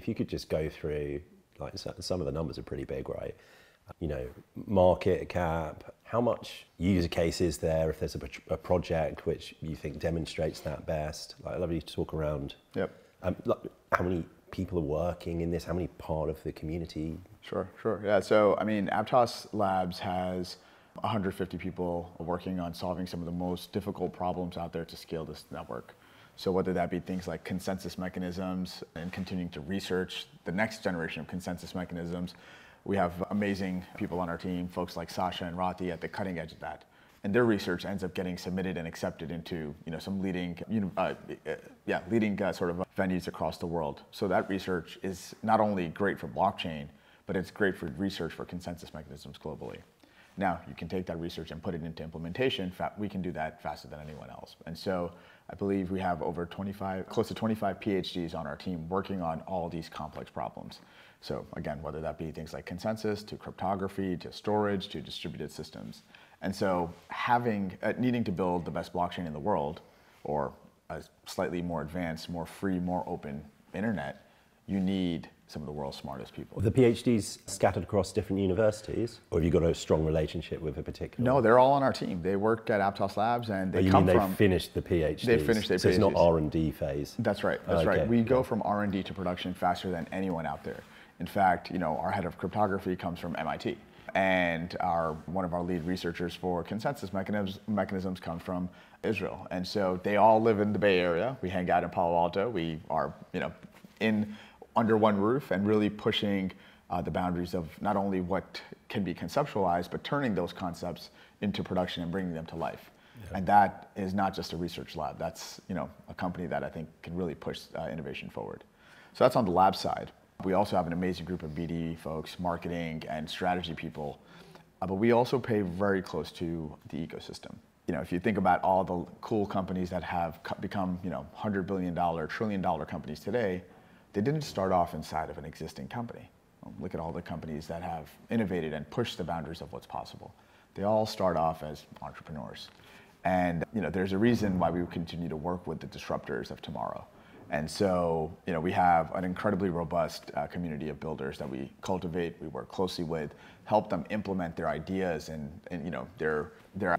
if you could just go through, like some of the numbers are pretty big, right? You know, market cap, how much user case is there if there's a project which you think demonstrates that best? Like, I'd love you to talk around like, how many people are working in this, how many part of the community? Sure. Yeah, so I mean, Aptos Labs has 150 people working on solving some of the most difficult problems out there to scale this network. So whether that be things like consensus mechanisms and continuing to research the next generation of consensus mechanisms, we have amazing people on our team, folks like Sasha and Rati at the cutting edge of that. And their research ends up getting submitted and accepted into some leading, leading sort of venues across the world. So that research is not only great for blockchain, but it's great for research for consensus mechanisms globally. Now, you can take that research and put it into implementation. We can do that faster than anyone else. And so I believe we have over close to 25 PhDs on our team working on all these complex problems. So again, whether that be things like consensus, to cryptography, to storage, to distributed systems. And so needing to build the best blockchain in the world, or a slightly more advanced, more free, more open internet, you need some of the world's smartest people. The PhDs scattered across different universities, or have you got a strong relationship with a particular? No, they're all on our team. They worked at Aptos Labs, and they finished the PhDs? They finished their PhDs. So it's not R&D phase? That's right, right. We go from R&D to production faster than anyone out there. In fact, our head of cryptography comes from MIT. And one of our lead researchers for consensus mechanisms comes from Israel. And so they all live in the Bay Area. We hang out in Palo Alto. We are under one roof and really pushing the boundaries of not only what can be conceptualized, but turning those concepts into production and bringing them to life. Yeah. And that is not just a research lab. That's a company that I think can really push innovation forward. So that's on the lab side. We also have an amazing group of BD folks, marketing and strategy people, but we also pay very close to the ecosystem. If you think about all the cool companies that have become $100 billion, $1 trillion companies today, they didn't start off inside of an existing company. Look at all the companies that have innovated and pushed the boundaries of what's possible. They all start off as entrepreneurs. And there's a reason why we continue to work with the disruptors of tomorrow. And so, we have an incredibly robust community of builders that we cultivate, we work closely with, help them implement their ideas and their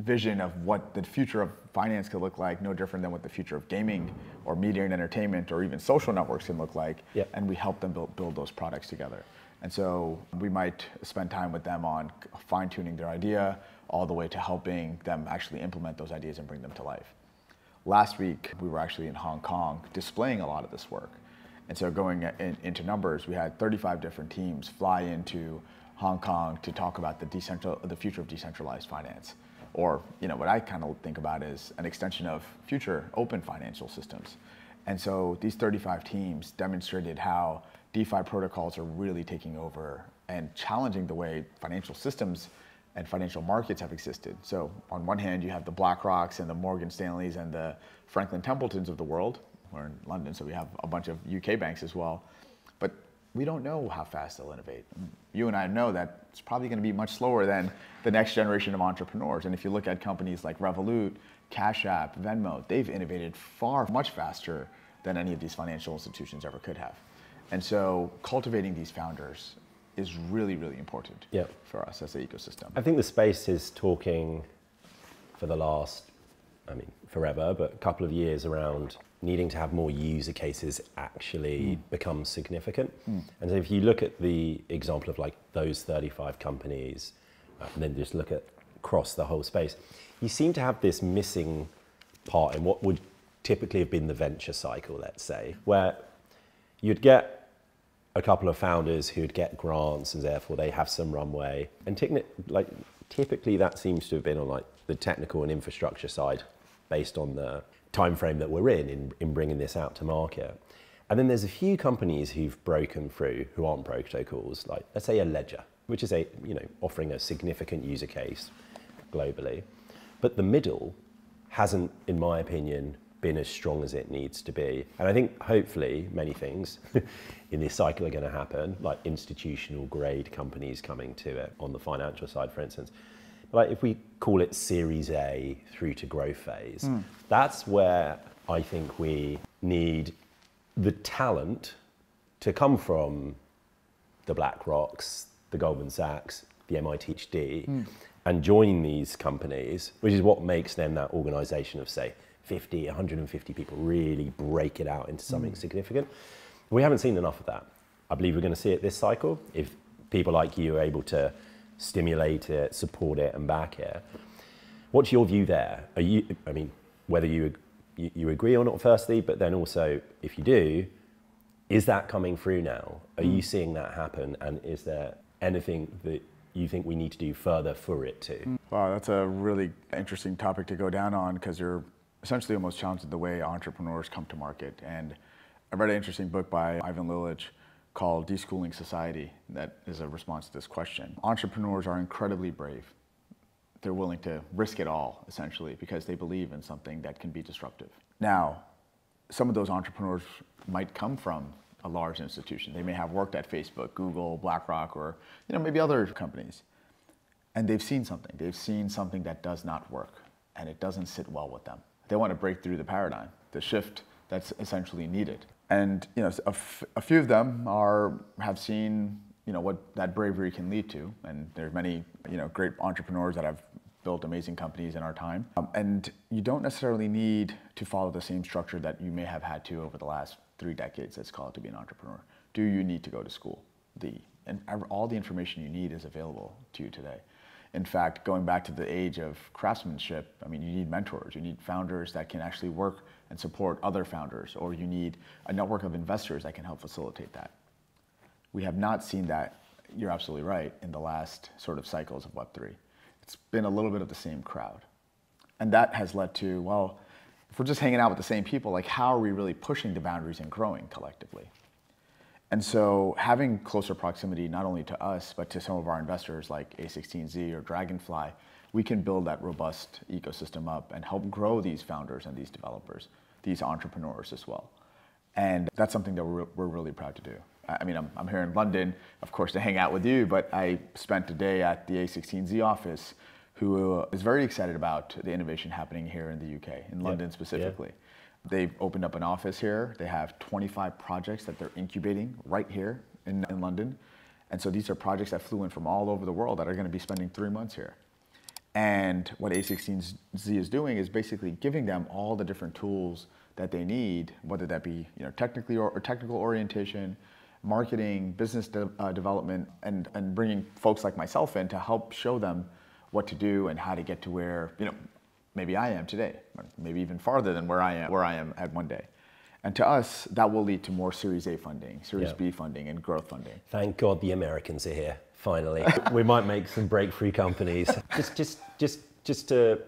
vision of what the future of finance could look like, no different than what the future of gaming or media and entertainment or even social networks can look like. Yep. And we help them build those products together. And so we might spend time with them on fine-tuning their idea, all the way to helping them actually implement those ideas and bring them to life. Last week, we were actually in Hong Kong displaying a lot of this work. And so going into numbers, we had 35 different teams fly into Hong Kong to talk about the future of decentralized finance. Or what I kind of think about is an extension of future open financial systems. And so these 35 teams demonstrated how DeFi protocols are really taking over and challenging the way financial systems and financial markets have existed. So on one hand, you have the BlackRocks and the Morgan Stanleys and the Franklin Templetons of the world. We're in London, so we have a bunch of UK banks as well. But we don't know how fast they'll innovate. You and I know that it's probably going to be much slower than the next generation of entrepreneurs. And if you look at companies like Revolut, Cash App, Venmo, they've innovated much faster than any of these financial institutions ever could have. And so cultivating these founders is really, really important for us as an ecosystem. I think the space is talking for the last, forever, but a couple of years around needing to have more user cases actually become significant. And so if you look at the example of like those 35 companies, and then just look at across the whole space, you seem to have this missing part in what would typically have been the venture cycle, let's say, where you'd get a couple of founders who'd get grants and therefore they have some runway. And typically that seems to have been on like the technical and infrastructure side based on the time frame that we're in bringing this out to market. And then there's a few companies who've broken through who aren't protocols, like let's say a Ledger, which is offering a significant user case globally. But the middle hasn't, in my opinion, been as strong as it needs to be. And I think hopefully many things in this cycle are going to happen, like institutional grade companies coming to it on the financial side, for instance. Like if we call it Series A through to growth phase, that's where I think we need the talent to come from the BlackRocks, the Goldman Sachs, the MIT PhD, and join these companies, which is what makes them that organization of, say, 50, 150 people, really break it out into something significant. We haven't seen enough of that. I believe we're going to see it this cycle if people like you are able to stimulate it, support it, and back it. What's your view there? Are you, I mean, whether you agree or not, firstly, but then also, if you do, is that coming through now? Are you seeing that happen? And is there anything that you think we need to do further for it to? Wow, that's a really interesting topic to go down on, because you're essentially almost challenging the way entrepreneurs come to market. And I read an interesting book by Ivan Lillich called Deschooling Society that is a response to this question. Entrepreneurs are incredibly brave. They're willing to risk it all, essentially, because they believe in something that can be disruptive. Now, some of those entrepreneurs might come from a large institution. They may have worked at Facebook, Google, BlackRock, or maybe other companies. And they've seen something. They've seen something that does not work, and it doesn't sit well with them. They want to break through the paradigm, the shift that's essentially needed. And a few of them have seen what that bravery can lead to. And there's many great entrepreneurs that have built amazing companies in our time. And you don't necessarily need to follow the same structure that you may have had to over the last 3 decades, let's call it, to be an entrepreneur. Do you need to go to school? And all the information you need is available to you today. In fact, going back to the age of craftsmanship, I mean, you need mentors. You need founders that can actually work and support other founders, or you need a network of investors that can help facilitate that. We have not seen that, you're absolutely right, in the last sort of cycles of Web3. It's been a little bit of the same crowd. And that has led to, well, if we're just hanging out with the same people, like, how are we really pushing the boundaries and growing collectively? And so having closer proximity, not only to us, but to some of our investors like A16Z or Dragonfly, we can build that robust ecosystem up and help grow these founders and these developers, these entrepreneurs as well. And that's something that we're really proud to do. I mean, I'm here in London, of course, to hang out with you, but I spent a day at the A16Z office, who is very excited about the innovation happening here in the UK, in London specifically. Yeah. They've opened up an office here. They have 25 projects that they're incubating right here in London. And so these are projects that flew in from all over the world that are going to be spending 3 months here. And what A16Z is doing is basically giving them all the different tools that they need, whether that be technically or technical orientation, marketing, business development, and bringing folks like myself in to help show them what to do and how to get to where maybe I am today, or maybe even farther than where I am at one day. And to us, that will lead to more Series A funding, Series B funding, and growth funding. Thank God the Americans are here, finally. We might make some breakthrough companies. Just to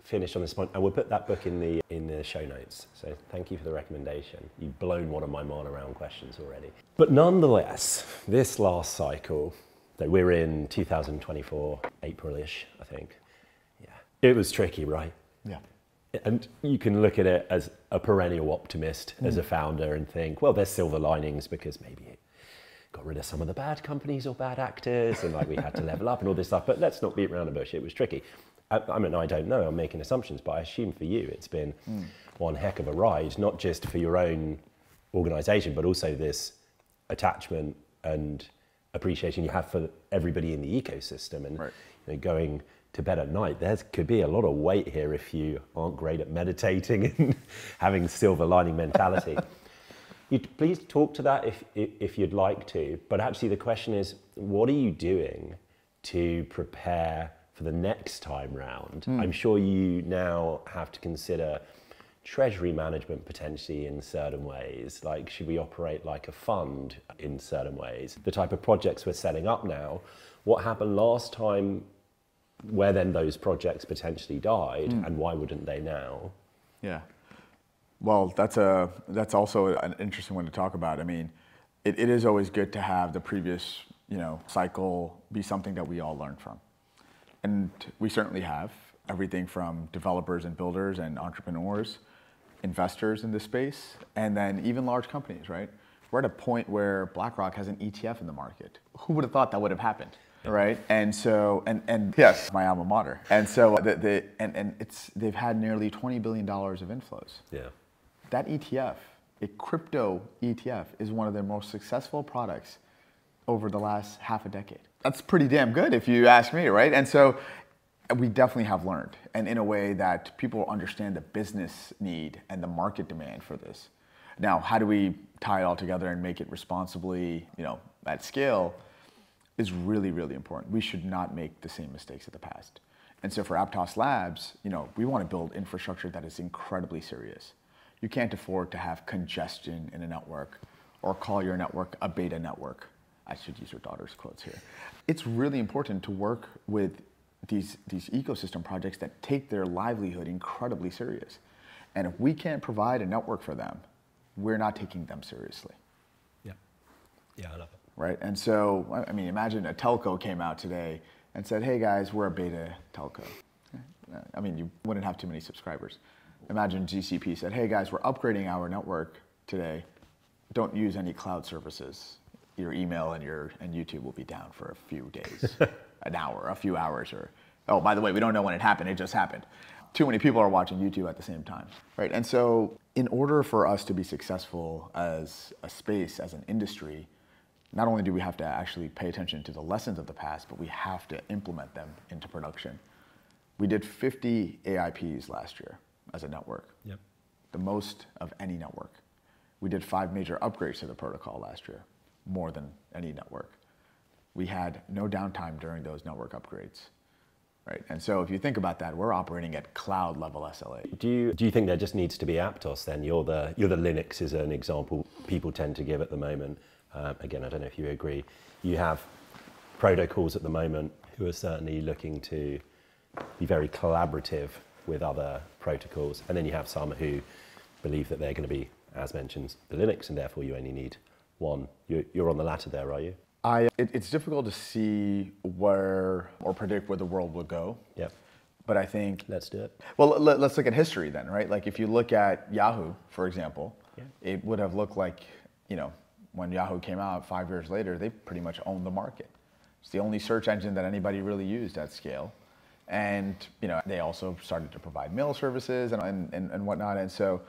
finish on this point, and we'll put that book in the show notes. So thank you for the recommendation. You've blown one of my mile around questions already. But nonetheless, this last cycle, that we're in 2024, April-ish, I think. Yeah, it was tricky, right? Yeah. And you can look at it as a perennial optimist, as a founder, and think, well, there's silver linings because maybe it got rid of some of the bad companies or bad actors, and like we had to level up and all this stuff. But let's not beat around the bush. It was tricky. I mean, I don't know. I'm making assumptions, but I assume for you, it's been one heck of a ride, not just for your own organization, but also this attachment and appreciation you have for everybody in the ecosystem. And going to bed at night, there could be a lot of weight here if you aren't great at meditating and having silver lining mentality. You'd please talk to that if you'd like to, but actually the question is, what are you doing to prepare for the next time round? I'm sure you now have to consider treasury management potentially in certain ways. Like, should we operate like a fund in certain ways? The type of projects we're setting up now, what happened last time, where then those projects potentially died, and why wouldn't they now? Yeah. Well, that's also an interesting one to talk about. I mean, it is always good to have the previous cycle be something that we all learn from. And we certainly have everything from developers and builders and entrepreneurs, investors in this space, and then even large companies, right? We're at a point where BlackRock has an ETF in the market. Who would have thought that would have happened, right? And so, and yes, my alma mater. And so, they've had nearly $20 billion of inflows. Yeah. That ETF a crypto ETF is one of their most successful products over the last half a decade. That's pretty damn good if you ask me, right? And so we definitely have learned, and in a way that people understand the business need and the market demand for this. Now, how do we tie it all together and make it responsibly, at scale, is really, really important. We should not make the same mistakes of the past. And so for Aptos Labs, we want to build infrastructure that is incredibly serious. You can't afford to have congestion in a network or call your network a beta network. I should use your daughter's quotes here. It's really important to work with these ecosystem projects that take their livelihood incredibly serious. And if we can't provide a network for them, we're not taking them seriously. Yeah, I love it. Right, and so, imagine a telco came out today and said, hey guys, we're a beta telco. You wouldn't have too many subscribers. Imagine GCP said, hey guys, we're upgrading our network today. Don't use any cloud services. Your email and YouTube will be down for a few days, an hour, a few hours, or, oh, by the way, we don't know when it happened, it just happened. Too many people are watching YouTube at the same time, right? And so in order for us to be successful as a space, as an industry, not only do we have to actually pay attention to the lessons of the past, but we have to implement them into production. We did 50 AIPs last year as a network, the most of any network. We did 5 major upgrades to the protocol last year, more than any network. We had no downtime during those network upgrades, right? And so if you think about that, we're operating at cloud level SLA. Do you think there just needs to be Aptos then? You're the Linux is an example people tend to give at the moment. Again, I don't know if you agree. You have protocols at the moment who are certainly looking to be very collaborative with other protocols. And then you have some who believe that they're going to be, as mentioned, the Linux, and therefore you only need one. You're on the latter there, are you? It's difficult to see where or predict where the world will go. Yep. But I think... Let's do it. Well, let's look at history then, right? Like if you look at Yahoo, for example, it would have looked like, when Yahoo came out 5 years later, they pretty much owned the market. It's the only search engine that anybody really used at scale. And they also started to provide mail services and whatnot. And so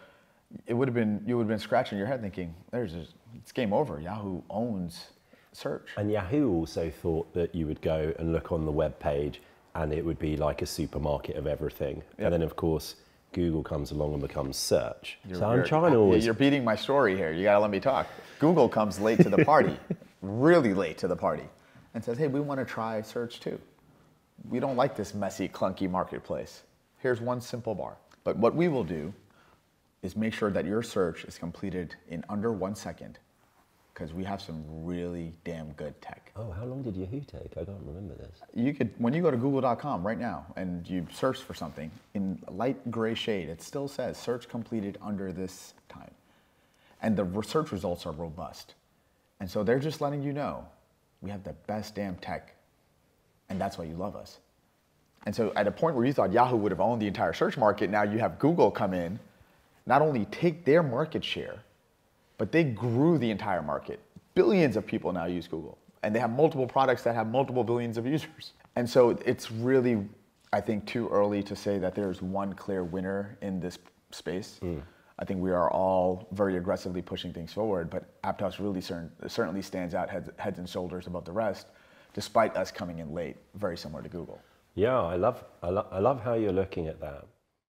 you would have been scratching your head thinking, it's game over. Yahoo owns search. And Yahoo also thought that you would go and look on the web page and it would be like a supermarket of everything. Yep. And then of course, Google comes along and becomes search. You're beating my story here. You gotta let me talk. Google comes late to the party, really late to the party, and says, hey, we wanna try search too. We don't like this messy, clunky marketplace. Here's one simple bar. But what we will do is make sure that your search is completed in under 1 second, because we have some really damn good tech. Oh, how long did Yahoo take? I don't remember this. When you go to google.com right now and you search for something, in light gray shade, it still says search completed under this time. And the search results are robust. And so they're just letting you know, we have the best damn tech, and that's why you love us. And so at a point where you thought Yahoo would have owned the entire search market, now you have Google come in, not only take their market share, but they grew the entire market. Billions of people now use Google, and they have multiple products that have multiple billions of users. And so it's really, I think, too early to say that there's one clear winner in this space. I think we are all very aggressively pushing things forward, but Aptos really certainly stands out heads and shoulders above the rest, despite us coming in late, very similar to Google. Yeah, I love how you're looking at that.